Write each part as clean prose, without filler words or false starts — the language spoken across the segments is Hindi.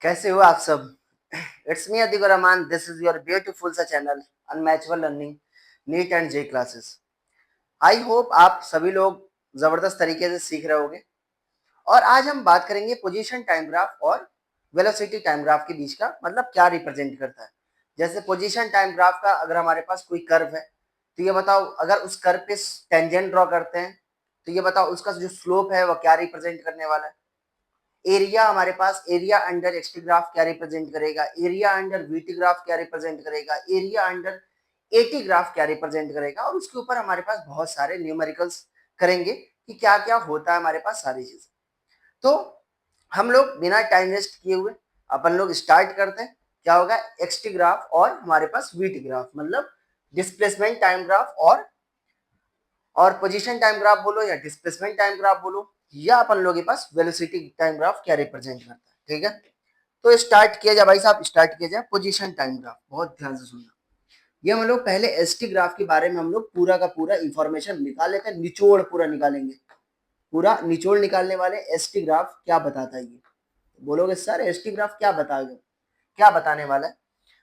कैसे हो आप सब? It's me Atiq Rahman, this is your beautiful सा channel unmatchable learning NEET and J classes. I hope आप सभी लोग जबरदस्त तरीके से सीख रहे होंगे। और आज हम बात करेंगे पोजीशन टाइम ग्राफ और वेलोसिटी टाइम ग्राफ के बीच का मतलब क्या रिप्रेजेंट करता है। जैसे पोजीशन टाइम ग्राफ का अगर हमारे पास कोई कर्व है तो ये बताओ, अगर उस कर्व पे टेंजेंट ड्रॉ करते हैं तो ये बताओ उसका जो स्लोप है वह क्या रिप्रेजेंट करने वाला है। एरिया हमारे पास एरिया अंडर एक्सटी ग्राफ क्या रिप्रेजेंट करेगा, एरिया अंडर वीटी ग्राफ क्या रिप्रेजेंट करेगा, एरिया अंडर एटी ग्राफ क्या रिप्रेजेंट करेगा, और उसके ऊपर हमारे पास बहुत सारे न्यूमेरिकल्स करेंगे कि क्या क्या होता है हमारे पास सारी चीजें। तो हम लोग बिना टाइम वेस्ट किए हुए अपन लोग स्टार्ट करते हैं। क्या होगा, एक्सटी ग्राफ और हमारे पास वीटी ग्राफ मतलब डिस्प्लेसमेंट टाइम ग्राफ और पोजीशन टाइम ग्राफ बोलो या डिस्प्लेसमेंट टाइम ग्राफ बोलो, या अपन लोगों के पास वेलोसिटी टाइम ग्राफ क्या रिप्रेजेंट करता है। ठीक है, तो स्टार्ट किया जाए भाई साहब, स्टार्ट किया जाए पोजीशन टाइम ग्राफ। बहुत ध्यान से सुनना। ये हम लोग पहले एसटी ग्राफ के बारे में हम लोग पूरा का पूरा इंफॉर्मेशन निकाल लेते हैं, निचोड़ पूरा निकालेंगे। पूरा निचोड़ निकालने वाले एसटी ग्राफ क्या बताता है ये बोलोगे सर एसटी ग्राफ क्या बताएगा, क्या बताने वाला है।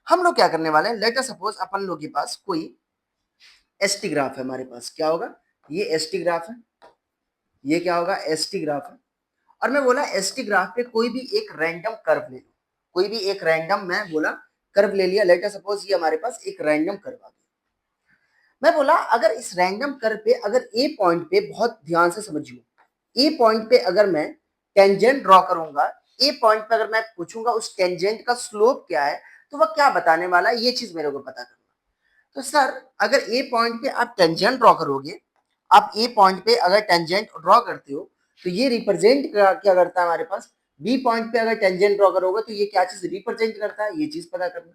हम लोग क्या करने वाले हैं, लेट अस सपोज अपन लोग के पास कोई एसटी ग्राफ है। हमारे पास क्या होगा, ये एसटी ग्राफ है, ये क्या होगा एसटी ग्राफ है। और मैं बोला एसटी ग्राफ पे कोई भी एक रैंडम कर्व ले लो, कोई भी एक रैंडम मैं बोला कर्व ले लिया। लेट अस सपोज ये हमारे पास एक रैंडम कर्व आ गया। मैं बोला अगर इस रैंडम कर्व पे अगर ए पॉइंट पे, बहुत ध्यान से समझिए, ए पॉइंट पे अगर मैं टेंजेंट ड्रॉ करूंगा, ए पॉइंट पे अगर मैं पूछूंगा उस टेंजेंट का स्लोप क्या है तो वह क्या बताने वाला है, ये चीज मेरे को पता करना। तो सर अगर ए पॉइंट पे आप टेंजेंट ड्रॉ करोगे, आप ए पॉइंट पे अगर टेंजेंट ड्रॉ करते हो तो ये रिप्रेजेंट क्या करता है हमारे पास। बी पॉइंट पे अगर टेंजेंट ड्रॉ करोगे तो ये क्या चीज रिप्रेजेंट करता है, ये चीज पता करना।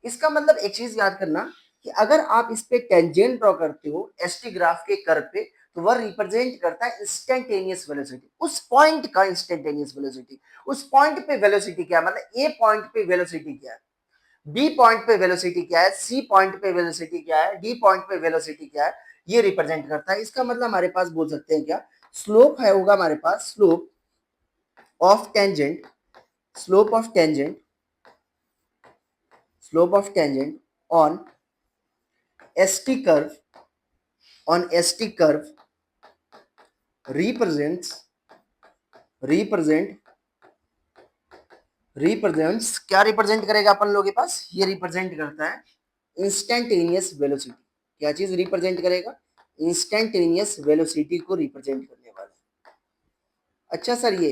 इसका मतलब एक चीज याद करना कि अगर आप इस पे टेंजेंट ड्रॉ करते हो एसटी ग्राफ के कर्व पे तो वह रिप्रेजेंट करता है इंस्टेंटेनियस वेलोसिटी, उस पॉइंट का इंस्टेंटेनियस वेलोसिटी। उस पॉइंट पे वेलोसिटी क्या है, मतलब ए पॉइंट पे वेलोसिटी क्या है, बी पॉइंट पे वेलोसिटी क्या है, सी पॉइंट पे वेलोसिटी क्या है, डी पॉइंट पे वेलोसिटी क्या है, ये रिप्रेजेंट करता है। इसका मतलब हमारे पास बोल सकते हैं क्या, स्लोप है होगा हमारे पास, slope of tangent, slope of tangent, slope of tangent on ST curve, on ST curve represents represents क्या रिप्रेजेंट करेगा अपन लोगों के पास, ये रिप्रेजेंट करता है इंस्टेंटेनियस वेलोसिटी। क्या चीज रिप्रेजेंट करेगा, इंस्टेंटेनियस वेलोसिटी को रिप्रेजेंट करने वाला है। अच्छा सर ये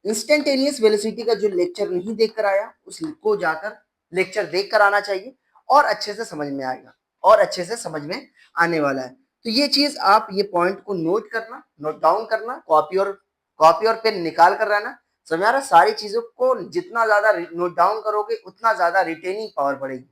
इंस्टेंटेनियस वेलोसिटी का जो लेक्चर नहीं देख कर आया उसको जाकर लेक्चर देख कर आना चाहिए, और अच्छे से समझ में आएगा, और अच्छे से समझ में आने वाला है। तो ये चीज आप ये पॉइंट को नोट करना, नोट डाउन करना, कॉपी और पेन निकाल कर रहना। समझ आ रहा, सारी चीजों को जितना ज्यादा नोट डाउन करोगे उतना ज्यादा रिटेनिंग पावर बढ़ेगी,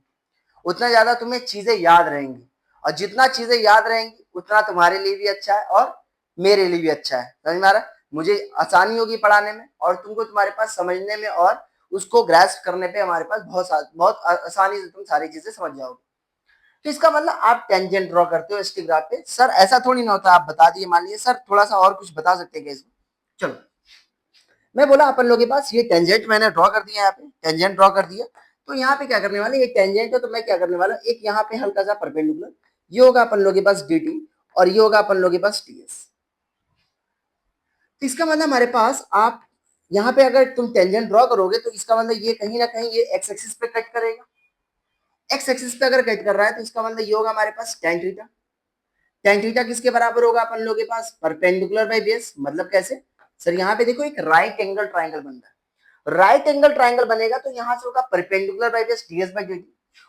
उतना ज्यादा तुम्हें चीजें याद रहेंगी, और जितना चीजें याद रहेंगी उतना तुम्हारे लिए भी अच्छा है और मेरे लिए भी अच्छा है। समझ में आ रहा है, मुझे आसानी होगी पढ़ाने में और तुमको तुम्हारे पास समझने में, और उसको ग्रैस्प करने पे हमारे पास बहुत आसानी से तुम सारी चीजें समझ जाओगे। तो इसका मतलब आप टेंजेंट ड्रॉ करते हो एसटी ग्राफ पे। सर ऐसा थोड़ी ना होता, आप बता दिए, मान लीजिए सर थोड़ा सा और कुछ बता सकते हैं क्या इसमें। चलो मैं बोला अपन लोगों के पास ये टेंजेंट मैंने ड्रॉ कर दिया, यहाँ पे टेंजेंट ड्रॉ कर दिया। तो यहाँ पे क्या करने वाले, ये टेंजेंट है तो मैं क्या करने वाला, एक यहाँ पे हल्का सा परपेंडिकुलर, ये होगा अपन लोगों के पास dt और ये होगा अपन लोगों के पास ts। तो इसका मतलब हमारे पास आप यहाँ पे अगर तुम टेंजेंट ड्रॉ करोगे तो इसका मतलब ये कहीं ना कहीं ये एक्स एक्सिस पे कट करेगा। एक्स एक्सिस पे अगर कट कर रहा है तो इसका मतलब ये होगा हमारे पास टेन थीटा। टेन थीटा किसके बराबर होगा अपन लोगों के पास, परपेंडिकुलर बाई बेस। मतलब कैसे सर, यहाँ पे देखो एक राइट एंगल ट्राइंगल बन रहा है, राइट एंगल ट्राइंगल बनेगा तो यहाँ से होगा perpendicular by base ds by dt,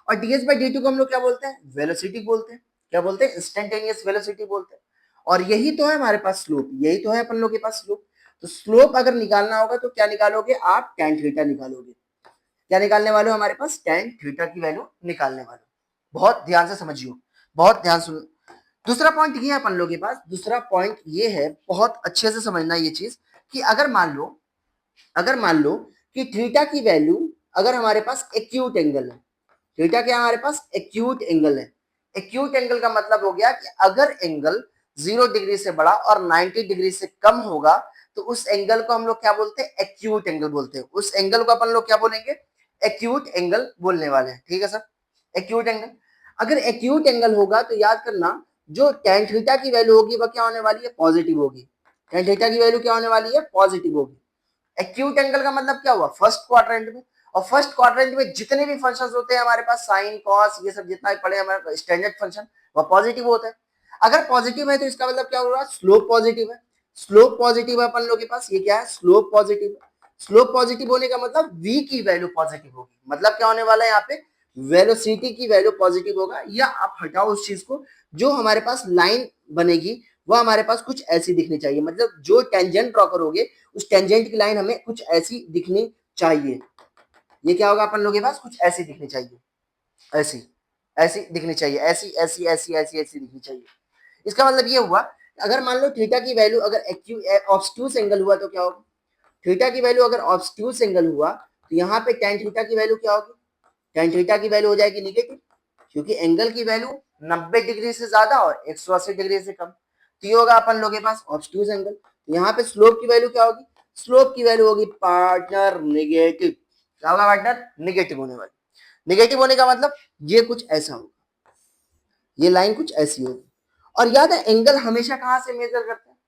और ds बाई dt को हम लोग क्या बोलते हैं, वेलोसिटी बोलते हैं। क्या बोलते हैं, इंस्टेंटेनियस वेलोसिटी बोलते हैं। और यही तो है हमारे पास स्लोप, यही तो है अपन लोग के पास स्लोप। तो स्लोप अगर निकालना होगा तो क्या निकालोगे आप, tan थीटा निकालोगे। क्या निकालने वाले हो, हमारे पास tan थीटा की वैल्यू निकालने वाले हो। बहुत ध्यान से समझियो, बहुत ध्यान सुन। दूसरा पॉइंट ये है अपन लोग के पास, दूसरा पॉइंट ये है, बहुत अच्छे से समझना ये चीज, कि अगर मान लो कि थीटा की वैल्यू, अगर हमारे पास एक्यूट एंगल है, थीटा क्या हमारे पास एक्यूट एंगल है। एक्यूट एंगल का मतलब हो गया कि अगर एंगल 0 डिग्री से बड़ा और 90 डिग्री से कम होगा तो उस एंगल को हम लोग क्या बोलते हैं, एक्यूट एंगल बोलते हैं। उस एंगल को अपन लोग क्या बोलेंगे, एक्यूट एंगल बोलने वाले हैं। ठीक है सर, एक्यूट एंगल। अगर एक्यूट एंगल होगा तो याद करना, जो टेन थीटा की वैल्यू होगी वह क्या होने वाली है, पॉजिटिव होगी। टेन थीटा की वैल्यू क्या होने वाली है, पॉजिटिव होगी। एक्यूट एंगल का मतलब क्या हुआ, फर्स्ट क्वाड्रेंट में। और फर्स्ट क्वाड्रेंट में जितने भी फंक्शंस होते हैं हमारे पास, साइन कॉस ये सब जितना भी पड़े हमारे स्टैंडर्ड फंक्शन, वह पॉजिटिव होता है। अगर पॉजिटिव है तो इसका मतलब क्या होगा, स्लोप पॉजिटिव है। स्लोप पॉजिटिव है अपन लोग के पास, ये क्या है, स्लोप पॉजिटिव है। स्लोप पॉजिटिव होने का मतलब v की वैल्यू पॉजिटिव होगी। मतलब क्या होने वाला है यहाँ पे, वेलोसिटी की वैल्यू पॉजिटिव होगा। या आप हटाओ उस चीज को, जो हमारे पास लाइन बनेगी वो हमारे पास कुछ ऐसी दिखनी चाहिए। मतलब जो टेंजेंट ड्रॉ करोगे उस टेंजेंट की लाइन हमें कुछ ऐसी दिखनी चाहिए। ये क्या होगा अपन लोगों के पास, कुछ ऐसी दिखनी चाहिए, ऐसी ऐसी दिखनी चाहिए, ऐसी ऐसी ऐसी ऐसी ऐसी दिखनी चाहिए। इसका मतलब ये हुआ, अगर मान लो थीटा की वैल्यू अगर ऑब्स्ट्यूस एंगल हुआ तो क्या होगा, थीटा की वैल्यू अगर ऑब्स्ट्यूस एंगल हुआ तो यहाँ पे टेन थीटा की वैल्यू क्या होगी, टेन थीटा की वैल्यू हो जाएगी निगेटिव, क्योंकि एंगल की वैल्यू 90 डिग्री से ज्यादा और 180 डिग्री से कम। तो ये होगा अपन लोगों के पास ऑब्स्ट्यूस एंगल। तो यहाँ पे स्लोप की वैल्यू क्या होगी, स्लोप की वैल्यू होगी पार्टनर निगेटिव। क्या होगा पार्टनर, निगेटिव होने वाली। निगेटिव होने का मतलब ये कुछ ऐसा होगा, ये लाइन कुछ ऐसी होगी। और याद है एंगल हमेशा कहां से मेजर करते हैं,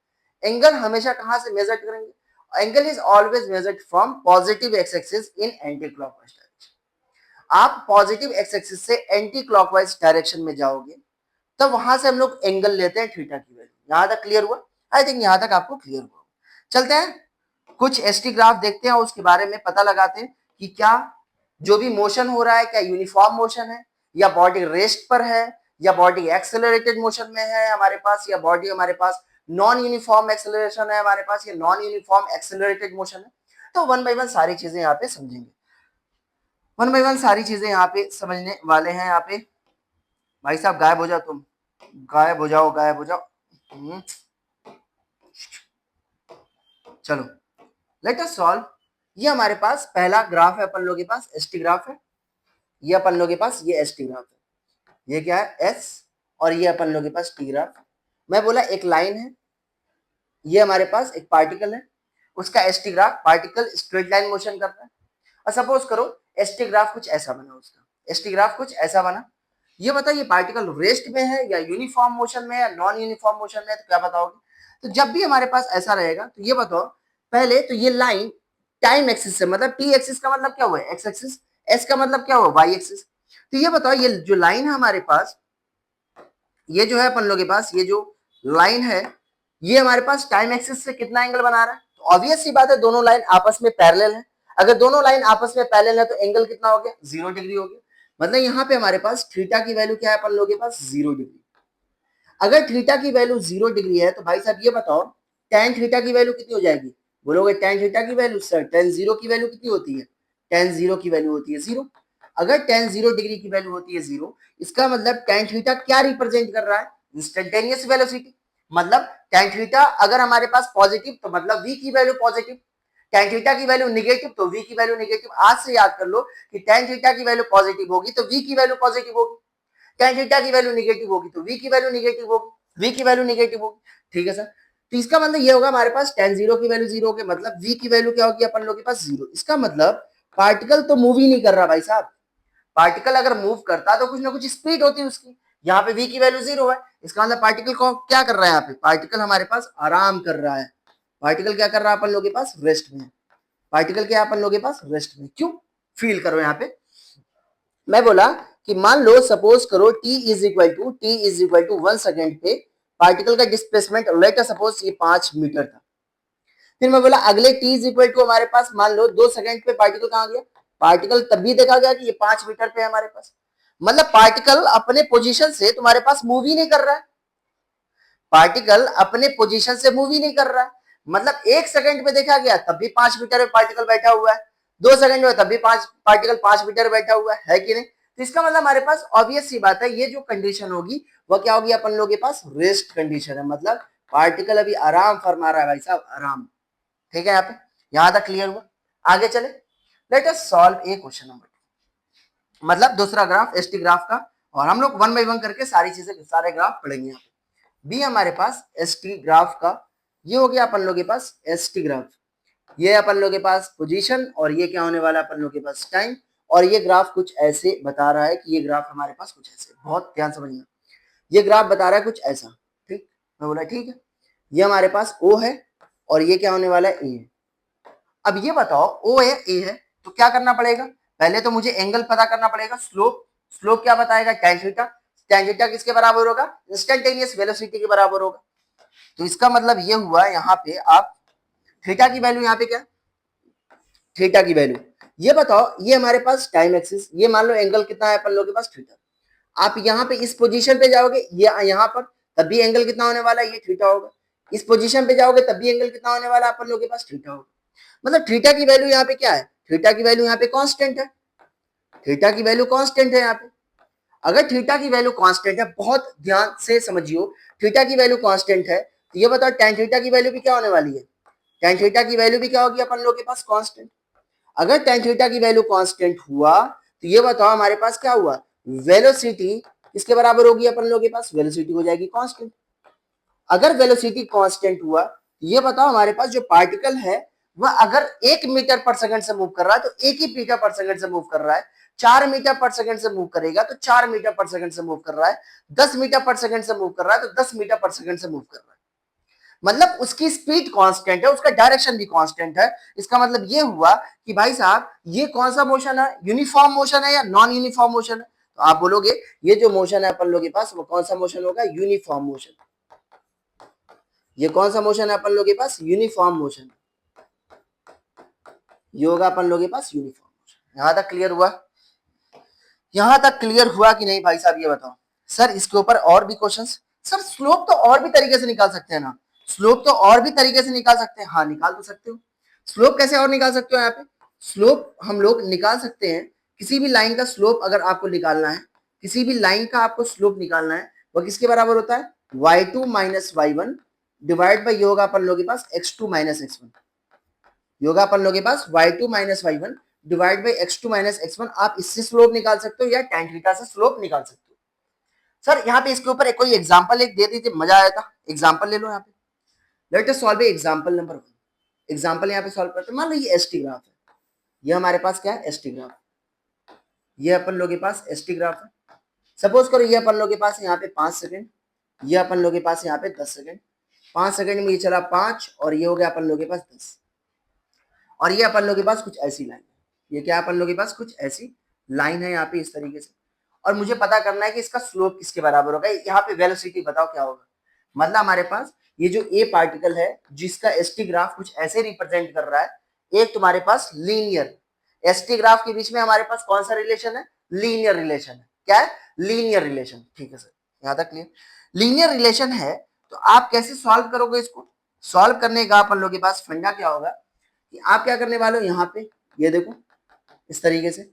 एंगल हमेशा कहां से मेजर करेंगे, angle is always measured from positive x axis in anti clockwise direction. आप पॉजिटिव एक्स एक्सिस से एंटी क्लॉकवाइज डायरेक्शन में जाओगे तब वहां से हम लोग एंगल लेते हैं थीटा की वैल्यू। यहां तक क्लियर हुआ, आई थिंक यहां तक आपको क्लियर हुआ। चलते हैं कुछ एसटी ग्राफ देखते हैं और उसके बारे में पता लगाते हैं कि क्या जो भी मोशन हो रहा है क्या यूनिफॉर्म मोशन है, या बॉडी रेस्ट पर है, या बॉडी एक्सेलरेटेड मोशन में है हमारे पास, या बॉडी हमारे पास नॉन यूनिफॉर्म एक्सेलरेशन है हमारे पास, या नॉन यूनिफॉर्म एक्सेलरेटेड मोशन है। तो वन बाय वन सारी चीजें यहाँ पे समझेंगे, वन बाय वन सारी चीजें यहाँ पे समझने वाले हैं। यहाँ पे भाई साहब गायब हो जाओ, तुम गायब हो जाओ, गायब हो जाओ। चलो लेट अस सॉल्व। ये हमारे पास पहला ग्राफ है अपन लोगों के पास, एसटी ग्राफ है। ये अपन लोगों के पास ये एसटी ग्राफ है। ये क्या है, एस, और ये अपन लोगों के पास टी ग्राफ। मैं बोला एक लाइन है, ये हमारे पास एक पार्टिकल है, उसका ST graph, particle straight line motion कर रहा है। और सपोज करो एसटी ग्राफ कुछ ऐसा बना, उसका एसटी ग्राफ कुछ ऐसा बना। ये बताइए पार्टिकल रेस्ट में है या यूनिफॉर्म मोशन में है, नॉन यूनिफॉर्म मोशन में है, तो क्या बताओगे। तो जब भी हमारे पास ऐसा रहेगा तो ये बताओ पहले तो ये लाइन टाइम एक्सिस से, मतलब टी एक्सिस का मतलब क्या हुआ, एक्स एक्सिस, एस का मतलब क्या हुआ, वाई एक्सिस। तो ये बताओ ये जो लाइन है हमारे पास, ये जो है अपन लोग के पास ये जो लाइन है, ये हमारे पास टाइम एक्सिस से कितना एंगल बना रहा है। तो ऑब्वियस सी बात है दोनों लाइन आपस में पैरेलल है। अगर दोनों लाइन आपस में पैरेलल है तो एंगल कितना हो गया, 0 डिग्री हो गया। मतलब यहाँ पे हमारे पास थीटा की वैल्यू क्या है अपन लोगों के पास, 0 डिग्री। अगर थीटा की वैल्यू 0 डिग्री है तो भाई साहब ये बताओ टेन थीटा की वैल्यू कितनी हो जाएगी। बोलोगे टेन थीटा की वैल्यू, सर टेन जीरो की वैल्यू कितनी होती है, टेन जीरो की वैल्यू होती है 0। अगर टेन 0 डिग्री की वैल्यू होती है 0, इसका मतलब टेन थीटा क्या रिप्रेजेंट कर रहा है, इंस्टेंटेनियस वेलोसिटी। मतलब टेन थीटा अगर हमारे पास पॉजिटिव तो मतलब v की वैल्यू पॉजिटिव, टेन थीटा की वैल्यू निगेटिव तो v की वैल्यू निगेटिव। आज से याद कर लो कि टेन थीटा की वैल्यू पॉजिटिव होगी तो v की वैल्यू पॉजिटिव होगी, टेन थीटा की वैल्यू निगेटिव होगी तो v की वैल्यू निगेटिव होगी, v की वैल्यू निगेटिव होगी। ठीक है सर, तो इसका मतलब ये होगा हमारे पास टेन जीरो की वैल्यू 0 होगी, मतलब v की वैल्यू क्या होगी अपन लोग के पास 0। इसका मतलब पार्टिकल तो मूव ही नहीं कर रहा भाई साहब। पार्टिकल अगर मूव करता तो कुछ ना कुछ स्पीड होती है उसकी। यहाँ पे v की वैल्यू 0 है, इसका मतलब पार्टिकल को क्या कर रहा है, यहाँ पे पार्टिकल हमारे पास आराम कर रहा है। पार्टिकल क्या कर रहा है अपन लोग के पास, रेस्ट में। पार्टिकल क्या अपन लोग के पास, रेस्ट में। क्यों, फील करो यहाँ पे। मैं बोला कि मान लो सपोज करो t is equal to 1 second पे पार्टिकल का डिस्प्लेसमेंट लेट अस सपोज ये 5 मीटर था। फिर मैं बोला अगले t इज इक्वल टू हमारे पास मान लो 2 सेकेंड पे पार्टिकल कहां गया, पार्टिकल तभी देखा गया कि ये 5 मीटर पे है हमारे पास। मतलब पार्टिकल अपने पोजीशन से तुम्हारे पास मूव ही नहीं कर रहा है, पार्टिकल अपने पोजीशन से मूव ही नहीं कर रहा है। मतलब 1 सेकंड पे देखा गया तब भी 5 मीटर में पार्टिकल बैठा हुआ है, 2 सेकंड में तब भी पार्टिकल 5 मीटर बैठा हुआ है कि नहीं। तो इसका मतलब हमारे पास ऑब्वियस सी बात है ये जो कंडीशन होगी वह क्या होगी अपन लोग के पास, रेस्ट कंडीशन है। मतलब पार्टिकल अभी आराम फरमा रहा है भाई साहब, आराम। ठीक है, यहाँ पे यहां तक क्लियर हुआ। आगे चले, late us solve a question number 2, मतलब दूसरा ग्राफ एसटी ग्राफ का। और हम लोग वन बाय वन करके सारी चीजें सारे ग्राफ पढ़ेंगे। यहाँ पे बी हमारे पास एसटी ग्राफ का ये हो गया अपन लोग के पास एस टी ग्राफ। ये अपन लोग के पास पोजीशन और ये क्या होने वाला है अपन लोग के पास टाइम। और ये ग्राफ कुछ ऐसे बता रहा है कि ये ग्राफ हमारे पास कुछ ऐसे, बहुत ध्यान समझना, ये ग्राफ बता रहा है कुछ ऐसा। ठीक, मैं बोला ठीक है, ये हमारे पास ओ है और ये क्या होने वाला है ए है। अब ये बताओ ओ है ए है तो क्या करना पड़ेगा, पहले तो मुझे एंगल पता करना पड़ेगा। स्लोप, स्लोप क्या बताएगा, tan थीटा। tan थीटा किसके बराबर होगा, इंस्टेंटेनियस वेलोसिटी के बराबर होगा। तो इसका मतलब ये हुआ यहाँ पे आप थीटा की वैल्यू, यहाँ पे क्या थीटा की वैल्यू, ये बताओ ये हमारे पास टाइम एक्सिस, ये मान लो एंगल कितना है अपन लोग के पास थीटा। आप यहाँ पे इस पोजीशन पे जाओगे ये यहाँ पर, तब भी एंगल कितना होने वाला है, ये थीटा होगा। इस पोजीशन पे जाओगे तब भी एंगल कितना होने वाला है अपन लोग के पास थीटा होगा। मतलब थीटा की वैल्यू यहाँ पे क्या है, थीटा की वैल्यू यहाँ पे कांस्टेंट है। थीटा की वैल्यू कांस्टेंट है यहाँ पे। अगर थीटा की वैल्यू कांस्टेंट है, बहुत ध्यान से समझियो, थीटा की वैल्यू कांस्टेंट है तो ये बताओ tan थीटा की वैल्यू भी क्या होने वाली है, tan थीटा की वैल्यू भी क्या होगी अपन लोग के पास कांस्टेंट। अगर tan थीटा की वैल्यू कांस्टेंट हुआ तो ये बताओ हमारे पास क्या हुआ, वेलोसिटी किसके बराबर होगी अपन लोग के पास, वेलोसिटी हो जाएगी कांस्टेंट। अगर वेलोसिटी कांस्टेंट हुआ तो ये बताओ हमारे पास जो पार्टिकल है वह अगर 1 मीटर पर सेकंड से मूव कर रहा है तो 1 ही मीटर पर सेकंड से मूव कर रहा है, 4 मीटर पर सेकंड से मूव करेगा तो 4 मीटर पर सेकंड से मूव कर रहा है, 10 मीटर पर सेकंड से मूव कर रहा है तो 10 मीटर पर सेकंड से मूव कर रहा है। मतलब उसकी स्पीड कांस्टेंट है, उसका डायरेक्शन भी कांस्टेंट है। इसका मतलब ये हुआ कि भाई साहब ये कौन सा मोशन है, यूनिफॉर्म मोशन है या नॉन यूनिफॉर्म मोशन है। तो आप बोलोगे ये जो मोशन है अपन लोग के पास वो कौन सा मोशन होगा, यूनिफॉर्म मोशन। ये कौन सा मोशन है अपन लोग के पास, यूनिफॉर्म मोशन। ये होगा अपन लोग के पास यूनिफॉर्म मोशन। यहां तक क्लियर हुआ, यहां तक क्लियर हुआ कि नहीं भाई साहब, ये बताओ। सर इसके ऊपर और भी क्वेश्चंस, सर स्लोप तो और भी तरीके से निकाल सकते हैं ना, स्लोप तो और भी तरीके से निकाल सकते हैं। हाँ निकाल तो सकते हो, स्लोप कैसे और निकाल सकते हो, यहाँ पे स्लोप हम लोग निकाल सकते हैं। किसी भी लाइन का स्लोप अगर आपको निकालना है, किसी भी लाइन का आपको स्लोप निकालना है, वह किसके बराबर होता है, y2 minus y1 divide by ये होगा अपन लोग के पास x2 माइनस x1। ये होगा अपन लोग के पास y2 minus y1 divide by x2 minus x1। आप इससे स्लोप निकाल सकते हो या tan थीटा से स्लोप निकाल सकते हो। सर यहाँ पे इसके ऊपर एक कोई एग्जांपल एक दे दीजिए, मजा आया था। एग्जांपल ले लो यहाँ पे, late us solve example number 1। Example यहाँ पे सॉल्व करते हैं। मान लो ये एसटी ग्राफ है, ये हमारे पास क्या है, एसटी ग्राफ। ये अपन लोग के पास एसटी ग्राफ है। सपोज करो ये अपन लोग के पास यहाँ पे 5 सेकंड, ये अपन लोग के पास यहाँ पे 10 सेकंड। 5 सेकंड में ये चला 5 और ये हो गया अपन लोग के पास 10। और ये अपन लोग के पास कुछ ऐसी लाइन है, ये क्या अपन लोग के पास कुछ ऐसी लाइन है यहाँ पे इस तरीके से। और मुझे पता करना है कि इसका स्लोप किसके बराबर होगा। यहाँ पे वेलोसिटी बताओ क्या होगा। मतलब हमारे पास ये जो ए पार्टिकल है जिसका एसटी ग्राफ कुछ ऐसे रिप्रेजेंट कर रहा है, एक तुम्हारे पास लीनियर, एसटी ग्राफ के बीच में हमारे पास कौन सा रिलेशन है, लीनियर रिलेशन है। क्या है, लीनियर रिलेशन। ठीक है सर, यहां तक क्लियर। लीनियर रिलेशन है तो आप कैसे सॉल्व करोगे इसको, सॉल्व करने का अपन लोग के पास फंडा क्या होगा कि आप क्या करने वाले हो, यहाँ पे ये देखो इस तरीके से,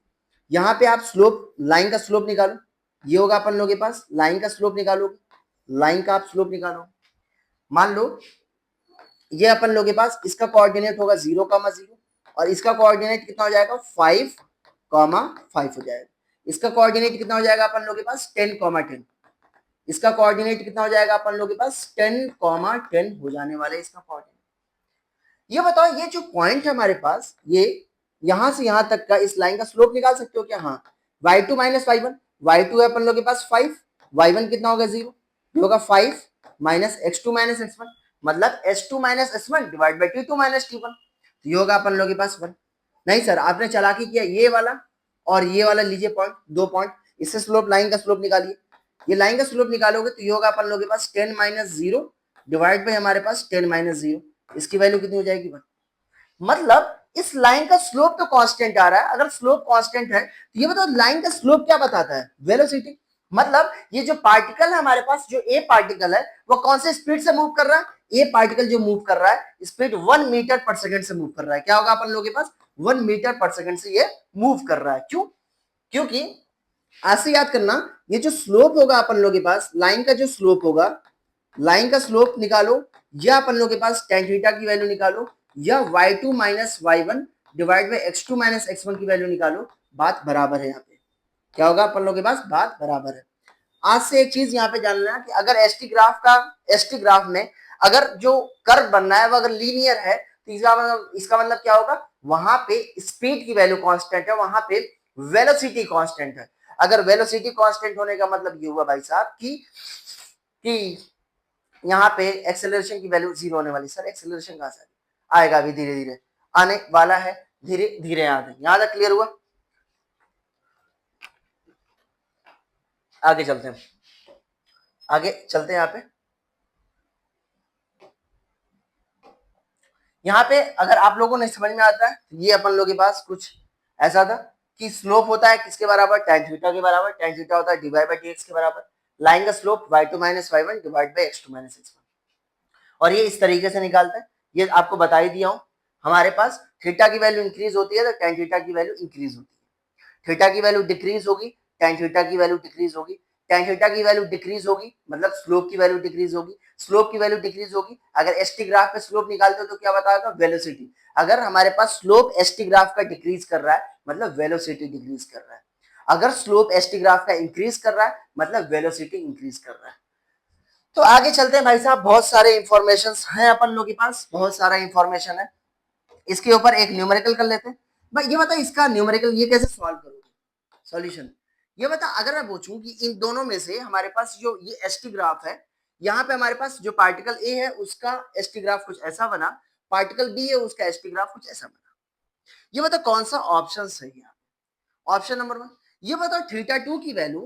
यहाँ पे आप स्लोप, लाइन का स्लोप निकालो। ये होगा अपन लोग के पास लाइन का स्लोप निकालोगे, लाइन का आप स्लोप निकालो। मान लो ये अपन लोग के पास इसका कोऑर्डिनेट होगा 0,0 और इसका कोऑर्डिनेट कितना हो जाएगा 5,5 हो जाएगा। इसका कोऑर्डिनेट कितना हो जाएगा अपन लोग के पास 10,10। इसका कोऑर्डिनेट कितना हो जाएगा अपन लोग के पास 10,10 हो जाने वाला है इसका कोऑर्डिनेट। ये बताओ ये जो पॉइंट है हमारे पास, ये यहां से यहां तक का इस लाइन का स्लोप निकाल सकते हो क्या, हाँ। y2 माइनस y1, y2 है अपन लोग के पास 5, y1 कितना होगा 0, होगा 5 माइनस x2 माइनस x1, मतलब s2 minus s1 divide by t2 minus t1। तो ये होगा अपन लोग के पास 1। नहीं सर आपने चालाकी किया, ये वाला और ये वाला लीजिए पॉइंट, 2 पॉइंट, इससे स्लोप, लाइन का स्लोप निकालिए। ये लाइन का स्लोप निकालोगे तो ये होगा अपन लोग के पास 10 माइनस 0 डिवाइड बाई हमारे पास 10 माइनस 0। इसकी वैल्यू कितनी हो जाएगी 1। मतलब इस लाइन का स्लोप तो कांस्टेंट आ रहा है। अगर स्लोप कांस्टेंट है तो ये बताओ लाइन का स्लोप क्या बताता है, वेलोसिटी। मतलब ये जो पार्टिकल है हमारे पास, जो ए पार्टिकल है वो कौन से स्पीड से मूव कर रहा है, ए पार्टिकल जो मूव कर रहा है स्पीड 1 मीटर पर सेकंड से मूव कर रहा है। क्या होगा अपन लोगों के पास 1 मीटर पर सेकंड से ये मूव कर रहा है। क्यों, क्योंकि आज से याद करना, ये जो स्लोप होगा अपन लोगों के पास, लाइन का जो स्लोप होगा, लाइन का स्लोप निकालो या अपन लोगों के पास tan थीटा की वैल्यू निकालो या y2 minus y1 divide by x2 minus x1 की वैल्यू निकालो, बात बराबर है। यहाँ पे क्या होगा अपन लोगों के पास, बात बराबर है। आज से एक चीज यहाँ पे जानना है कि अगर एसटी ग्राफ में अगर जो कर्व बनना है वो अगर लीनियर है तो इसका मतलब क्या होगा, वहां पे स्पीड की वैल्यू कांस्टेंट है, वहां पे वेलोसिटी कांस्टेंट है। अगर वेलोसिटी कांस्टेंट होने का मतलब ये हुआ भाई साहब कि यहाँ पे एक्सेलरेशन की वैल्यू जीरो होने वाली। सर एक्सेलरेशन कहां से आएगा, अभी धीरे धीरे आने वाला है, धीरे धीरे यहाँ तक क्लियर हुआ। आगे चलते हैं, आगे चलते हैं। यहाँ पे अगर आप लोगों ने समझ में आता है, ये अपन लोगों के पास कुछ ऐसा था कि स्लोप होता है किसके बराबर, tan थीटा के बराबर। tan थीटा होता है dy by dx के बराबर। लाइन का slope y2 minus y1 divide by x2 minus x1, और ये इस तरीके से निकालते हैं। ये आपको बता ही दिया हूं, हमारे पास थीटा की वैल्यू इंक्रीज होती है तो tan थीटा की वैल्यू इंक्रीज होती है, थीटा की वैल्यू डिक्रीज होगी tan थीटा की वैल्यू डिक्रीज होगी, tan थीटा की वैल्यू डिक्रीज होगी मतलब स्लोप की वैल्यू डिक्रीज होगी, स्लोप की वैल्यू डिक्रीज होगी। अगर एसटी ग्राफ पे स्लोप निकालते हो तो क्या बताएगा, वेलोसिटी। अगर हमारे पास स्लोप एसटी ग्राफ का डिक्रीज कर रहा है मतलब वेलोसिटी डिक्रीज कर रहा है, अगर स्लोप एसटी ग्राफ का इंक्रीज कर रहा है मतलब वेलोसिटी इंक्रीज कर रहा है। तो आगे चलते हैं भाई साहब, बहुत सारे इंफॉर्मेशन हैं अपन लोग के पास, बहुत सारा इंफॉर्मेशन है। इसके ऊपर एक न्यूमेरिकल कर लेते हैं। भाई ये बता, इसका न्यूमेरिकल ये कैसे सॉल्व करोगे, सॉल्यूशन ये बता। अगर मैं पूछूं कि इन दोनों में से हमारे पास जो ये एसटी ग्राफ है, यहाँ पे हमारे पास जो पार्टिकल ए है उसका एसटी ग्राफ कुछ ऐसा बना, पार्टिकल बी है उसका एसटी ग्राफ कुछ ऐसा बना। ये बता कौन सा ऑप्शन सही है। ऑप्शन नंबर 1, ये बताओ थीटा टू की वैल्यू,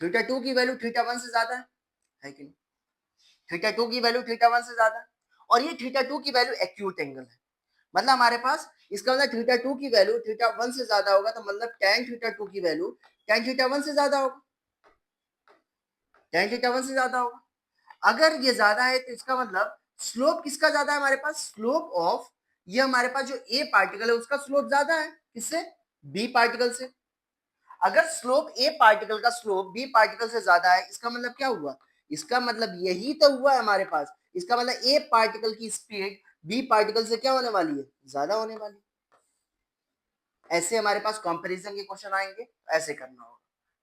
थीटा टू की वैल्यू थीटा वन से ज्यादा है कि नहीं, थीटा टू की वैल्यू थीटा वन से ज्यादा, और ये थीटा टू की वैल्यू एक्यूट एंगल है। मतलब हमारे पास इसका मतलब थीटा टू की वैल्यू थीटा वन से ज्यादा होगा, तो मतलब tan थीटा टू की वैल्यू tan थीटा वन से ज्यादा होगा, tan थीटा वन से ज्यादा होगा। अगर ये ज्यादा है तो इसका मतलब स्लोप किसका ज्यादा है, हमारे पास स्लोप ऑफ, ये हमारे पास जो ए पार्टिकल है उसका स्लोप ज्यादा है किससे, बी पार्टिकल से। अगर स्लोप ए पार्टिकल का स्लोप बी पार्टिकल से ज्यादा है, इसका मतलब क्या हुआ, इसका मतलब यही तो हुआ है हमारे पास, इसका मतलब ए पार्टिकल की स्पीड बी पार्टिकल से क्या होने वाली है, ज्यादा होने वाली। ऐसे हमारे पास कंपैरिजन के क्वेश्चन आएंगे, ऐसे करना होगा।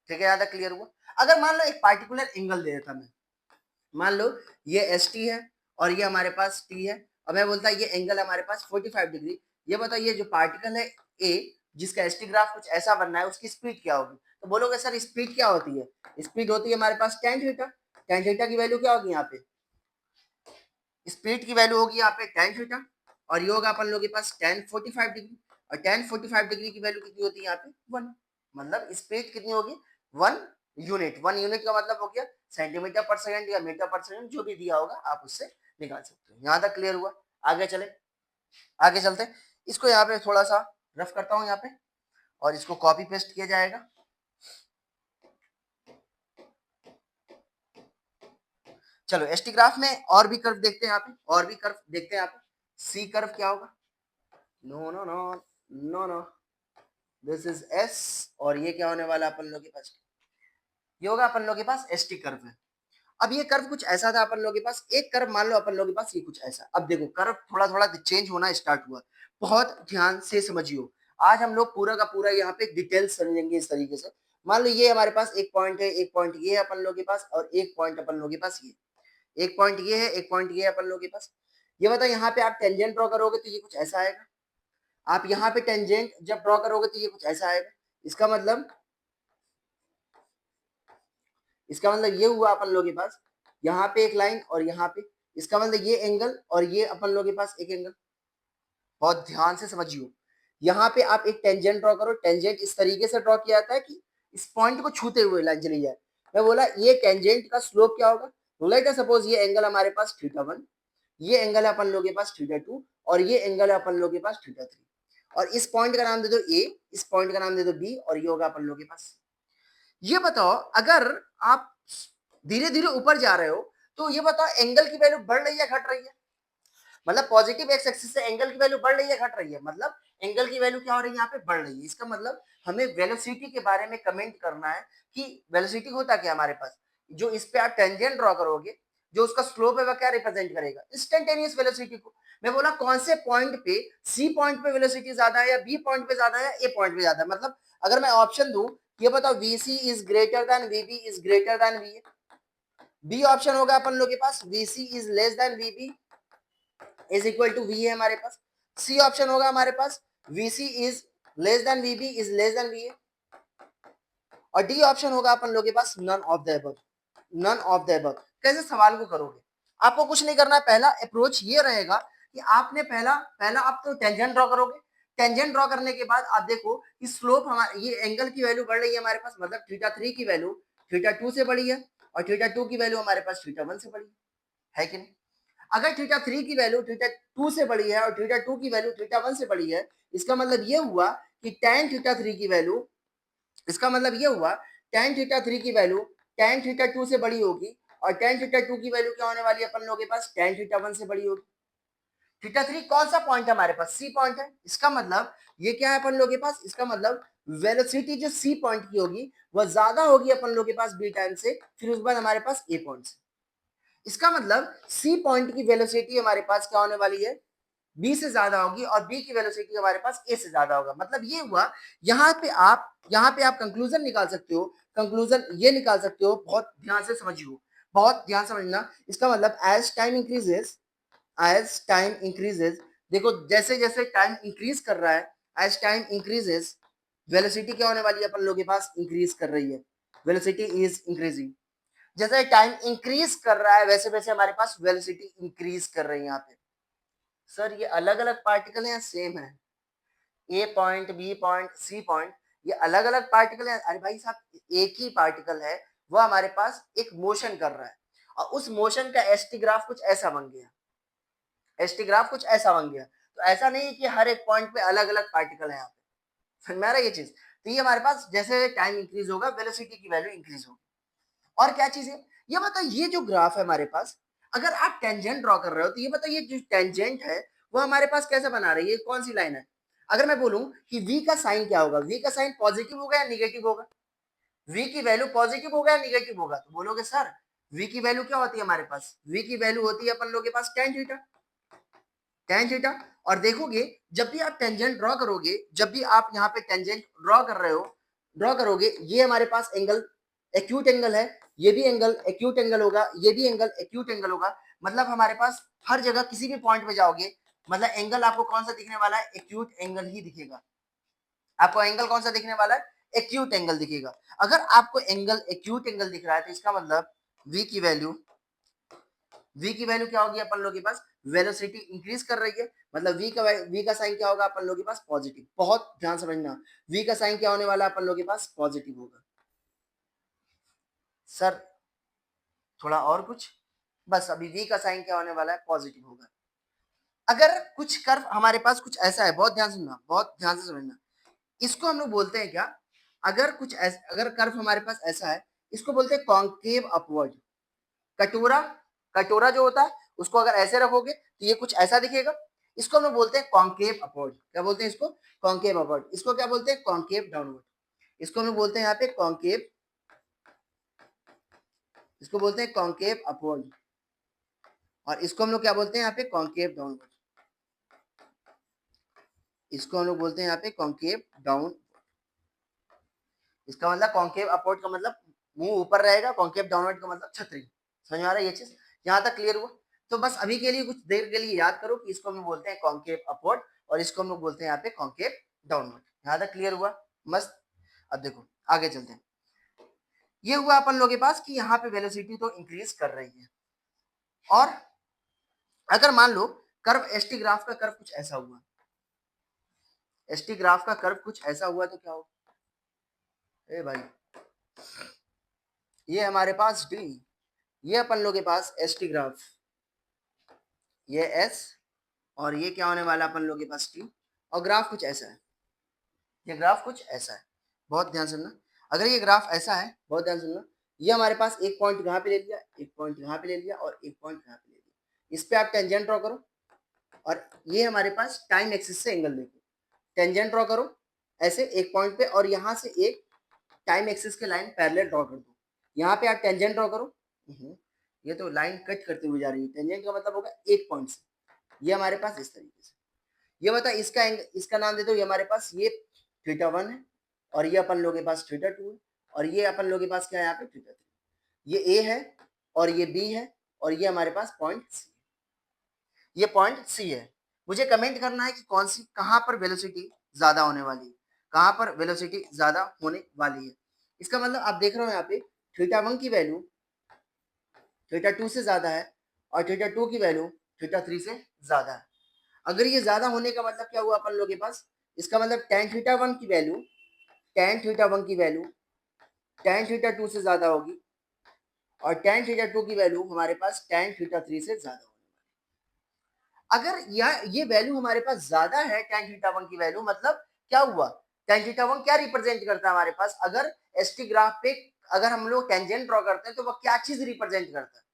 ठीक है, ज्यादा क्लियर हुआ। अगर मान लो एक पार्टिकुलर एंगल दे देता मैं, मान लो ये एस टी है और ये हमारे पास टी है, और मैं बोलता ये एंगल हमारे पास 45 डिग्री। ये बताओ ये जो पार्टिकल है ए, जिसका एस टी ग्राफ कुछ ऐसा बनना है, उसकी स्पीड क्या होगी। तो बोलोगे सर स्पीड क्या होती है, स्पीड होती है हमारे पास tan थीटा। tan थीटा की वैल्यू क्या होगी यहाँ पे, स्पीड की वैल्यू होगी यहाँ पे tan थीटा, और ये होगा अपन लोगों के पास tan 45 डिग्री, और tan 45 डिग्री की वैल्यू कितनी होती है यहाँ पे 1, मतलब स्पीड कितनी होगी 1 यूनिट। 1 यूनिट का मतलब हो गया सेंटीमीटर पर सेकंड या मीटर पर सेकंड, जो भी दिया होगा आप उससे निकाल सकते हो। यहाँ तक क्लियर हुआ। आगे चले, आगे चलते हैं। इसको यहाँ पे थोड़ा सा रफ करता हूँ यहाँ पे, और इसको कॉपी पेस्ट किया जाएगा। चलो एसटी ग्राफ में और भी कर्व देखते हैं यहाँ पे, और भी कर्व देखते हैं यहाँ पे। सी कर्व क्या होगा, no no no no no, this is S, और ये क्या होने वाला अपन लोग के पास, ये होगा अपन लोग के पास एस टी कर्व है। अब ये कर्व कुछ ऐसा था अपन लोग के पास, एक कर्व मान लो अपन लोग के पास ये कुछ ऐसा। अब देखो कर्व थोड़ा थोड़ा चेंज होना स्टार्ट हुआ, बहुत ध्यान से समझियो। आज हम लोग पूरा का पूरा यहाँ पे डिटेल्स समझेंगे इस तरीके से। मान लो ये हमारे पास एक पॉइंट है, एक पॉइंट ये है अपन लोग के पास, और एक पॉइंट अपन लोग के पास ये, एक पॉइंट ये है, एक पॉइंट ये है अपन लोग के पास। ये बताओ यहाँ पे आप टेंजेंट ड्रॉ करोगे तो ये कुछ ऐसा आएगा, आप यहाँ पे टेंजेंट जब ड्रॉ करोगे तो ये कुछ ऐसा आएगा। इसका मतलब, इसका मतलब ये हुआ अपन लोग के पास यहाँ पे एक लाइन और यहाँ पे, इसका मतलब ये एंगल और ये अपन लोग के पास एक एंगल। बहुत ध्यान से समझियो, यहाँ पे आप एक टेंजेंट ड्रॉ करो, टेंजेंट इस तरीके से ड्रॉ किया जाता है कि इस पॉइंट को छूते हुए लाइन चली जाए। मैं बोला ये टेंजेंट का स्लोप क्या होगा, लेट अस सपोज ये एंगल हमारे पास थीटा वन, ये एंगल है अपन लोग के पास थीटा टू, और ये एंगल है अपन लोग के पास थीटा थ्री, और इस पॉइंट का नाम दे दो ए, इस पॉइंट का नाम दे दो बी, और ये होगा अपन लोग के पास। ये बताओ अगर आप धीरे धीरे ऊपर जा रहे हो तो ये बताओ एंगल की वैल्यू बढ़ रही है घट रही है, मतलब पॉजिटिव एक्स एक्सिस से एंगल की वैल्यू बढ़ रही है घट रही है, मतलब एंगल की वैल्यू क्या हो रही है यहाँ पे बढ़ रही है। इसका मतलब हमें वेलोसिटी के बारे में कमेंट करना है कि वेलोसिटी होता क्या हमारे पास, जो इस पे आप टेंजेंट ड्रॉ करोगे, जो उसका स्लोप है वह क्या रिप्रेजेंट करेगा, इंस्टेंटेनियस वेलोसिटी को। मैं बोला कौन से पॉइंट पे, सी पॉइंट पे वेलोसिटी ज्यादा है, या बी पॉइंट पे ज्यादा है, ए पॉइंट पे ज्यादा है। मतलब अगर मैं ऑप्शन दूं, ये बताओ VC is greater than VB is greater than V, B option होगा अपन लोग के पास VC is less than VB is equal to V है हमारे पास। सी ऑप्शन होगा हमारे पास VC is less than VB is less than VA। और डी ऑप्शन होगा अपन लोग के पास none of the above. None of the above. कैसे सवाल को करोगे? आपको कुछ नहीं करना है, पहला अप्रोच ये रहेगा कि आपने पहला पहला आप तो टेंजेंट ड्रॉ करोगे। टेंजेंट ड्रॉ करने के बाद आप देखो कि स्लोप हमारे ये एंगल की वैल्यू बढ़ रही है हमारे पास, मतलब थीटा 3 की वैल्यू थीटा 2 से बड़ी है और थीटा 2 की वैल्यू हमारे पास थीटा 1 से बड़ी है कि नहीं? अगर थीटा 3 की वैल्यू थीटा 2 से बड़ी है और थीटा 2 की वैल्यू थीटा 1 से बड़ी है, इसका मतलब ये हुआ कि tan थीटा 3 की वैल्यू, इसका मतलब ये हुआ tan थीटा 3 की वैल्यू tan थीटा 2 से बड़ी होगी और tan थीटा 2 की वैल्यू क्या होने वाली है अपन लोगों के पास tan थीटा 1 से बड़ी होगी। थीटा 3 कौन सा पॉइंट है हमारे पास? सी पॉइंट है। इसका मतलब ये क्या है अपन लोगों के पास? इसका मतलब वेलोसिटी जो सी पॉइंट की होगी वह ज्यादा होगी अपन लोगों के पास बी टाइम से, फिर उसके बाद हमारे पास ए पॉइंट से। इसका मतलब सी पॉइंट की वेलोसिटी हमारे पास क्या होने वाली है? बी से ज्यादा होगी और बी की वेलोसिटी हमारे पास ए से ज्यादा होगा। मतलब ये हुआ, यहाँ पे आप कंक्लूजन निकाल सकते हो। कंक्लूजन ये निकाल सकते हो, बहुत ध्यान से समझियो, बहुत ध्यान समझना। इसका मतलब एज टाइम इंक्रीजेस, देखो जैसे जैसे टाइम इंक्रीज कर रहा है, एज टाइम इंक्रीजेस वेलोसिटी क्या होने वाली है अपन लोगों के पास? इंक्रीज कर रही है। Velocity is increasing. जैसे टाइम इंक्रीज कर रहा है वैसे वैसे हमारे पास वेलोसिटी इंक्रीज कर रही है। यहाँ पे सर ये अलग अलग पार्टिकल हैं या सेम है? A point, B point, C point, ये अलग अलग पार्टिकल है? अरे भाई साहब एक ही पार्टिकल है, वो हमारे पास एक मोशन कर रहा है और उस मोशन का एसटी ग्राफ कुछ ऐसा बन गया। एसटी ग्राफ कुछ ऐसा बन गया। तो ऐसा नहीं है कि हर एक पॉइंट पे अलग अलग पार्टिकल है। यहाँ पे समझ में आ रहा है ये चीज? तो ये हमारे पास जैसे टाइम इंक्रीज होगा वेलोसिटी की वैल्यू इंक्रीज होगी। और क्या चीज है ये बताओ? ये जो ग्राफ है हमारे पास, अगर आप टेंजेंट ड्रॉ कर रहे हो तो ये बताओ ये जो टेंजेंट है वो हमारे पास कैसे बना रही है? कौन सी लाइन है? अगर मैं बोलूं कि v का साइन क्या होगा? v का साइन पॉजिटिव होगा या निगेटिव होगा? v की वैल्यू पॉजिटिव होगा या निगेटिव होगा? तो बोलोगे सर v की वैल्यू क्या होती है हमारे पास? v की वैल्यू होती है अपन लोग के पास tan थीटा। tan theta. और देखोगे जब भी आप टेंजेंट ड्रॉ करोगे, जब भी आप यहाँ पे टेंजेंट ड्रॉ कर रहे हो, ड्रॉ करोगे, ये हमारे पास एंगल एक्यूट एंगल है, ये भी एंगल एक्यूट एंगल होगा, ये भी एंगल एक्यूट एंगल होगा। मतलब हमारे पास हर जगह किसी भी पॉइंट पे जाओगे, मतलब एंगल आपको कौन सा दिखने वाला है? एक्यूट एंगल ही दिखेगा। आपको एंगल कौन सा दिखने वाला है? एक्यूट एंगल दिखेगा। अगर आपको एंगल एक्यूट एंगल दिख रहा है तो इसका मतलब v की वैल्यू क्या होगी अपन लोग के पास? वेलोसिटी इंक्रीज कर रही है, मतलब v का साइन क्या होगा अपन लोग के पास? पॉजिटिव। बहुत ध्यान समझना, v का साइन क्या होने वाला है अपन लोग के पास? पॉजिटिव होगा। सर थोड़ा और कुछ? बस अभी v का साइन क्या होने वाला है? पॉजिटिव होगा। अगर कुछ कर्व हमारे पास कुछ ऐसा है, बहुत ध्यान सुनना, बहुत ध्यान से समझना, इसको हम लोग बोलते हैं क्या? अगर कर्व हमारे पास ऐसा है, इसको बोलते हैं कॉन्केव अपवर्ड। कटोरा, कटोरा जो होता है उसको अगर ऐसे रखोगे तो ये कुछ ऐसा दिखेगा। इसको हम लोग बोलते हैं कॉन्केव अपवर्ड। क्या बोलते हैं इसको? Concave upward. इसको क्या बोलते हैं? Concave downward. इसको हम लोग बोलते हैं यहाँ पे कॉन्केव, इसको बोलते हैं कॉन्केव अपवर्ड। और इसको हम लोग क्या बोलते हैं यहाँ पे? Concave downward. इसको हम लोग बोलते हैं यहाँ पे कॉन्केव डाउन। इसका मतलब कॉन्केव अपवर्ड का मतलब मुंह ऊपर रहेगा, कॉन्केव डाउनवर्ड का मतलब छतरी। समझ में आ रहा है ये चीज? यहाँ तक क्लियर हुआ? तो बस अभी के लिए कुछ देर के लिए याद करो कि इसको हम बोलते हैं कॉन्केव अपवर्ड और इसको हम लोग बोलते हैं यहाँ पे कॉन्केव डाउनवर्ड। यहाँ तक क्लियर हुआ? मस्त। अब देखो आगे चलते हैं। ये हुआ अपन लोगों के पास कि यहाँ पे वेलोसिटी तो इंक्रीज कर रही है। और अगर मान लो कर्व एसटी ग्राफ का कर्व कुछ ऐसा हुआ, एसटी ग्राफ का कर्व कुछ ऐसा हुआ तो क्या होगा? ए भाई ये हमारे पास डी, ये अपन लोग के पास एस टी ग्राफ, ये एस और ये क्या होने वाला अपन लोग के पास टी। और ग्राफ कुछ ऐसा है, ये ग्राफ कुछ ऐसा है। बहुत ध्यान सुनना। अगर ये ग्राफ ऐसा है, बहुत ध्यान सुनना, ये हमारे पास एक पॉइंट यहाँ पे ले लिया, एक पॉइंट यहाँ पे ले लिया और एक पॉइंट यहाँ पे ले लिया। इस पे आप टेंजेंट ड्रॉ करो और ये हमारे पास टाइम एक्सिस से एंगल देखो। टेंजेंट ड्रॉ करो ऐसे एक पॉइंट पे और यहाँ से एक टाइम एक्सिस के लाइन पैरेलल ड्रॉ कर दो। यहाँ पे आप टेंजेंट ड्रॉ करो। ये तो लाइन कट करते हुए जा रही है। टेंजेंट का मतलब होगा एक पॉइंट से, ये हमारे पास इस तरीके से। ये बता इसका नाम दे दो, ये हमारे पास ये थीटा 1 है और ये अपन लोग के पास थीटा 2 है और ये अपन लोग के पास क्या है यहाँ पे? थीटा 3। ये ए है और ये बी है, और ये हमारे पास पॉइंट सी, ये पॉइंट सी है। मुझे कमेंट करना है कि कौन सी, कहां पर वेलोसिटी ज्यादा होने वाली है, कहां पर वेलोसिटी ज्यादा होने वाली है। इसका मतलब आप देख रहे हो यहाँ पे थीटा 1 की वैल्यू थीटा 2 से ज्यादा है, और थीटा 2 की वैल्यू थीटा 3 से ज्यादा है। अगर ये ज्यादा होने का मतलब क्या हुआ अपन लोगों के पास, इसका मतलब tan थीटा 1 की वैल्यू tan थीटा 1 की वैल्यू tan थीटा 2 से ज्यादा होगी, और tan थीटा 2 की वैल्यू हमारे पास tan थीटा 3 से ज्यादा होगी। अगर ये वैल्यू हमारे पास ज्यादा है tan थीटा 1 की वैल्यू, मतलब क्या हुआ, tan थीटा 1 क्या रिप्रेजेंट करता है हमारे पास, अगर एसटी ग्राफ पे अगर हम लोग टेंजेंट ड्रॉ करते हैं तो वह क्या चीज रिप्रेजेंट करता है,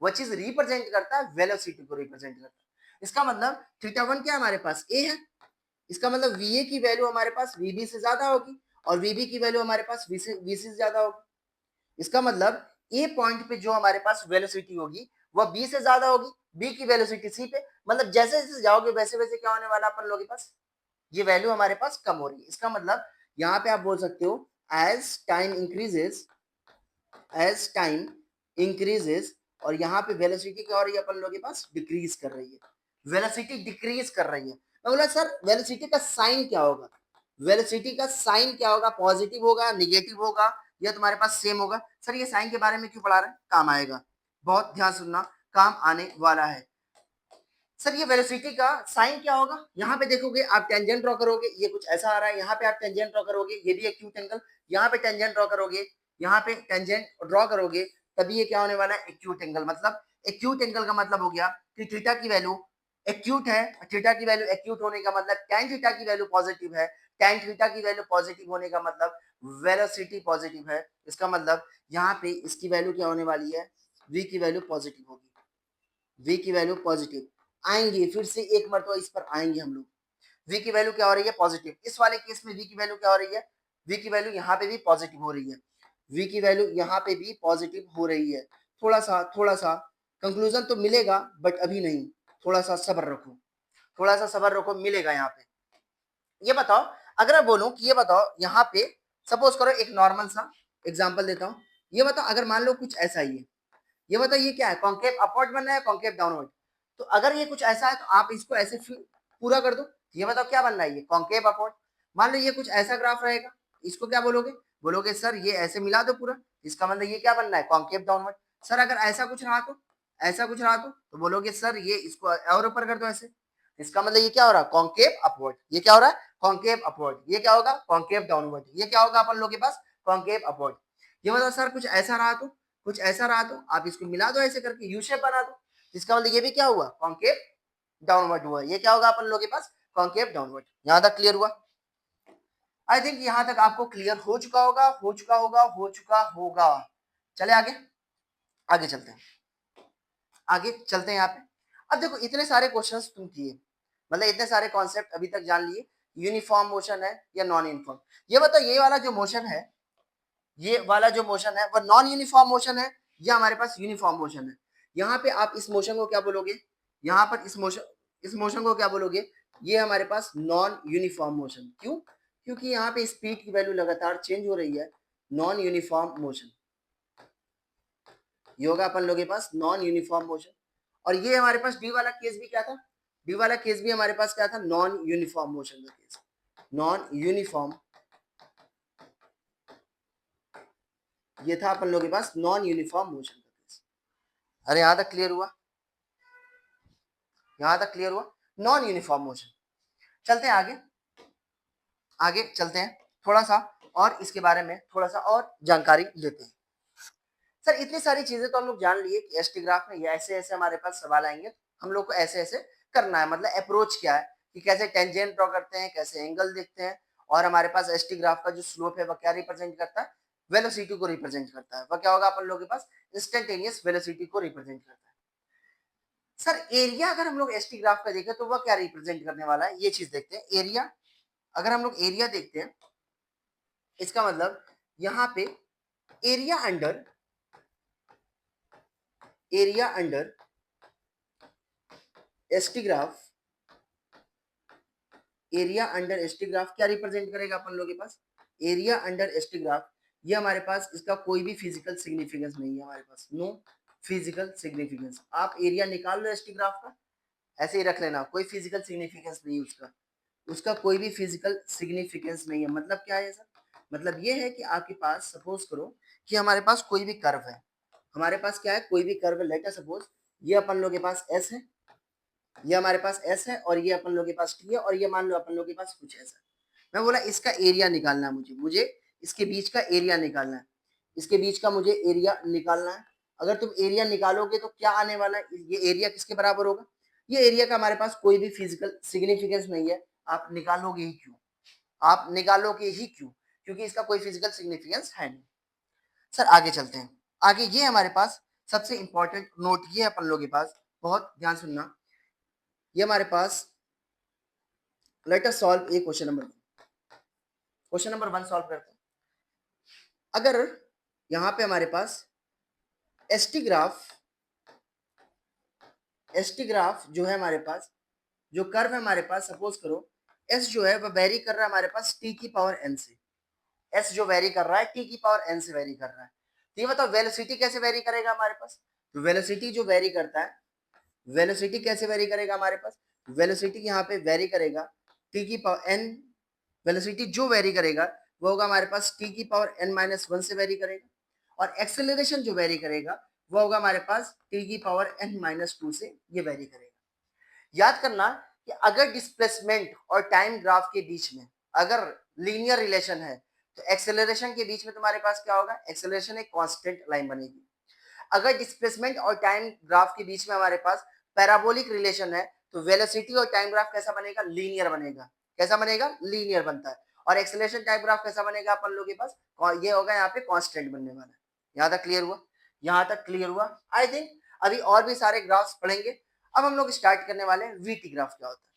वह चीज रिप्रेजेंट करता है वेलोसिटी को रिप्रेजेंट करता है। इसका मतलब थीटा 1 क्या हमारे पास ए है, इसका मतलब वीए की वैल्यू हमारे पास वीबी से ज्यादा होगी, और वीबी की वैल्यू हमारे पास वीसी से ज्यादा होगी। इसका मतलब ए पॉइंट पे जो हमारे पास वेलोसिटी होगी वह बी से ज्यादा होगी, बी की वेलोसिटी सी पे, मतलब जैसे जैसे जाओगे वैसे वैसे क्या होने वाला अपन लोगों के पास, ये वैल्यू हमारे पास कम हो रही है। इसका मतलब यहाँ पे आप बोल सकते हो as time increases, as time increases, और यहाँ पे वेलोसिटी क्या हो रही है अपन लोगों के पास, डिक्रीज कर रही है, वेलोसिटी डिक्रीज कर रही है। मैं बोला सर वेलोसिटी का साइन क्या होगा, वेलोसिटी का साइन क्या होगा, पॉजिटिव होगा, निगेटिव होगा, या तुम्हारे पास सेम होगा। सर ये साइन के बारे में क्यों पढ़ा रहे हैं, काम आएगा, बहुत ध्यान सुनना, काम आने वाला है। सर ये वेलोसिटी का साइन क्या होगा, यहाँ पे देखोगे आप टेंजेंट ड्रॉ करोगे, ये कुछ ऐसा आ रहा है, यहाँ पे आप टेंजेंट ड्रॉ करोगे, ये भी एक्यूट एंगल, यहाँ पे टेंजेंट ड्रॉ करोगे, यहाँ पे टेंजेंट ड्रॉ करोगे, तभी ये क्या होने वाला है, एक्यूट एंगल। मतलब एक्यूट एंगल का मतलब हो गया कि थीटा की वैल्यू एक्यूट है, थीटा की वैल्यू एक्यूट होने का मतलब tan थीटा की वैल्यू पॉजिटिव है, tan थीटा की वैल्यू पॉजिटिव होने का मतलब वेलोसिटी पॉजिटिव है। इसका मतलब यहाँ पे इसकी वैल्यू क्या होने वाली है, v की वैल्यू पॉजिटिव होगी, v की वैल्यू पॉजिटिव आएंगे, फिर से एक मरतबा इस पर आएंगे हम लोग। v की वैल्यू क्या हो रही है, पॉजिटिव। इस वाले केस में v की वैल्यू क्या हो रही है, v की वैल्यू यहाँ पे भी पॉजिटिव हो रही है, v की वैल्यू यहाँ पे भी पॉजिटिव हो रही है। थोड़ा सा कंक्लूजन तो मिलेगा, बट अभी नहीं, थोड़ा सा सब्र रखो, थोड़ा सा सब्र रखो, मिलेगा यहाँ पे। ये बताओ, अगर मैं बोलूं कि ये बताओ यहाँ पे, सपोज करो एक नॉर्मल सा एग्जांपल देता हूँ, ये बताओ अगर मान लो कुछ ऐसा ही है, ये बताओ ये क्या है, कॉन्केव अपवर्ड बनना है, कॉन्केव डाउनवर्ड। तो अगर ये कुछ ऐसा है तो आप इसको ऐसे पूरा कर दो, ये बताओ क्या बनना है, ये कॉन्केव अपवर्ड। मान लो ये कुछ ऐसा ग्राफ रहेगा, इसको क्या बोलोगे, बोलोगे सर ये ऐसे मिला दो पूरा, इसका मतलब ये क्या बनना है, कॉन्केव डाउनवर्ड। सर अगर ऐसा कुछ रहा तो, ऐसा कुछ रहा तो बोलोगे सर ये इसको और ऊपर कर दो ऐसे, इसका मतलब ये क्या हो रहा है, कॉन्केव अपवर्ड। ये क्या हो रहा है, कॉन्केव अपवर्ड। ये क्या होगा, कॉन्केव डाउनवर्ड। ये क्या होगा अपन लोग के पास, कॉन्केव अपवर्ड। ये बताओ सर कुछ ऐसा रहा तो, कुछ ऐसा रहा तो आप इसको मिला दो ऐसे करके, यू शेप बना दो, इसका मतलब ये भी क्या हुआ, कॉन्केव डाउनवर्ड हुआ। ये क्या होगा अपन लोग के पास, कॉन्केव डाउनवर्ड। यहां तक क्लियर हुआ, आई थिंक यहां तक आपको क्लियर हो चुका होगा, हो चुका होगा, हो चुका होगा। चले आगे, आगे चलते हैं, आगे चलते हैं यहाँ पे। अब देखो इतने सारे क्वेश्चंस तुम किए, मतलब इतने सारे कॉन्सेप्ट अभी तक जान लिए, यूनिफॉर्म मोशन है या नॉन यूनिफॉर्म। ये बताओ ये वाला जो मोशन है, ये वाला जो मोशन है वह नॉन यूनिफॉर्म मोशन है या हमारे पास यूनिफॉर्म मोशन है। यहाँ पे आप इस मोशन को क्या बोलोगे, यहाँ पर इस मोशन को क्या बोलोगे, ये हमारे पास नॉन यूनिफॉर्म मोशन। क्यों, क्योंकि यहाँ पे स्पीड की वैल्यू लगातार चेंज हो रही है, नॉन यूनिफॉर्म मोशन। ये होगा अपन लोगों के पास नॉन यूनिफॉर्म मोशन। और ये हमारे पास डी वाला केस भी क्या था, डी वाला केस भी हमारे पास क्या था, नॉन यूनिफॉर्म मोशन का केस, नॉन यूनिफॉर्म। ये था अपन लोगों के पास नॉन यूनिफॉर्म मोशन का केस। अरे यहां तक क्लियर हुआ, यहां तक क्लियर हुआ, नॉन यूनिफॉर्म मोशन। चलते हैं आगे, आगे चलते हैं थोड़ा सा, और इसके बारे में थोड़ा सा और जानकारी लेते हैं। सर इतनी सारी चीजें तो हम लोग जान लिए कि एसटी ग्राफ में ये ऐसे ऐसे हमारे पास सवाल आएंगे, हम लोग को ऐसे ऐसे करना है, मतलब अप्रोच क्या है कि कैसे टेंजेंट ड्रॉ करते हैं, कैसे एंगल देखते हैं, और हमारे पास एसटी ग्राफ का जो स्लोप है वह क्या रिप्रेजेंट करता है, वेलोसिटी को रिप्रेजेंट करता है। वह क्या होगा अपन लोग के पास, इंस्टेंटेनियस वेलोसिटी को रिप्रेजेंट करता है। सर एरिया अगर हम लोग एसटी ग्राफ का देखें तो वह क्या रिप्रेजेंट करने वाला है, ये चीज देखते हैं। एरिया, अगर हम लोग एरिया देखते हैं, इसका मतलब यहाँ पे area under, area under ST graph, area under ST graph क्या रिप्रेजेंट करेगा अपन लोग के पास, एरिया अंडर एसटी ग्राफ। ये हमारे पास इसका कोई भी फिजिकल सिग्निफिकेंस नहीं है, हमारे पास नो फिजिकल सिग्निफिकेंस। आप एरिया निकाल लो एसटी ग्राफ का, ऐसे ही रख लेना, कोई फिजिकल सिग्निफिकेंस नहीं उसका, उसका कोई भी फिजिकल सिग्निफिकेंस नहीं है। मतलब क्या है सर? मतलब ये है कि आपके पास सपोज करो कि हमारे पास कोई भी कर्व है, हमारे पास क्या है, कोई भी कर्व है, लेट अस सपोज ये अपन लोग के पास एस है, ये हमारे पास एस है, और ये अपन लोग के पास टी है, और ये मान लो अपन लोग के पास कुछ ऐसा। मैं बोला इसका एरिया निकालना है मुझे, मुझे इसके बीच का एरिया निकालना है, इसके बीच का मुझे एरिया निकालना है। अगर तुम एरिया निकालोगे तो क्या आने वाला है, ये एरिया किसके बराबर होगा? ये एरिया का हमारे पास कोई भी फिजिकल सिग्निफिकेंस नहीं है। आप निकालोगे ही क्यों? आप निकालोगे ही क्यों? क्योंकि इसका कोई फिजिकल सिग्निफिकेंस है नहीं। सर आगे चलते हैं। आगे ये हमारे पास सबसे इंपॉर्टेंट नोट ये है अपन लोगों के पास, बहुत ध्यान सुनना। ये हमारे पास, let us solve a question number 1। Question number 1 सॉल्व करते हैं। अगर यहां पे हमारे पास एसटी ग्राफ, एसटी ग्राफ जो है हमारे पास, जो कर्व है हमारे पास, सपोज करो एस जो है वह वेरी कर रहा है हमारे पास टी की पावर एन से। एस जो वेरी कर रहा है टी की पावर एन से वेरी कर रहा है। तो ये बताओ वेलोसिटी कैसे वेरी करेगा हमारे पास? तो वेलोसिटी जो वेरी करता है, वेलोसिटी कैसे वेरी करेगा हमारे पास? वेलोसिटी यहाँ पे वेरी करेगा टी की पावर एन, वेलोसिटी जो वेरी करेगा वो होगा हमारे पास टी की पावर एन माइनस वन से वेरी करेगा, और एक्सेलरेशन जो वेरी करेगा वो होगा हमारे पास टी की पावर एन माइनस टू से ये वेरी करेगा। याद करना कि अगर डिस्प्लेसमेंट और टाइम ग्राफ के बीच में अगर लीनियर रिलेशन है तो एक्सेलरेशन के बीच में तुम्हारे पास क्या होगा? एक्सेलरेशन एक कांस्टेंट लाइन बनेगी। अगर डिस्प्लेसमेंट और टाइम ग्राफ के बीच में हमारे पास पैराबोलिक रिलेशन है तो वेलोसिटी और टाइम ग्राफ कैसा बनेगा? लीनियर बनेगा। कैसा बनेगा? लीनियर बनता है। और एक्सेलरेशन टाइम ग्राफ कैसा बनेगा अपन लोगों के पास? ये होगा यहाँ पे कांस्टेंट बनने वाला है। यहाँ तक क्लियर हुआ? यहाँ तक क्लियर हुआ? आई थिंक अभी और भी सारे ग्राफ्स पढ़ेंगे। अब हम लोग स्टार्ट करने वाले हैं वीटी ग्राफ क्या होता है।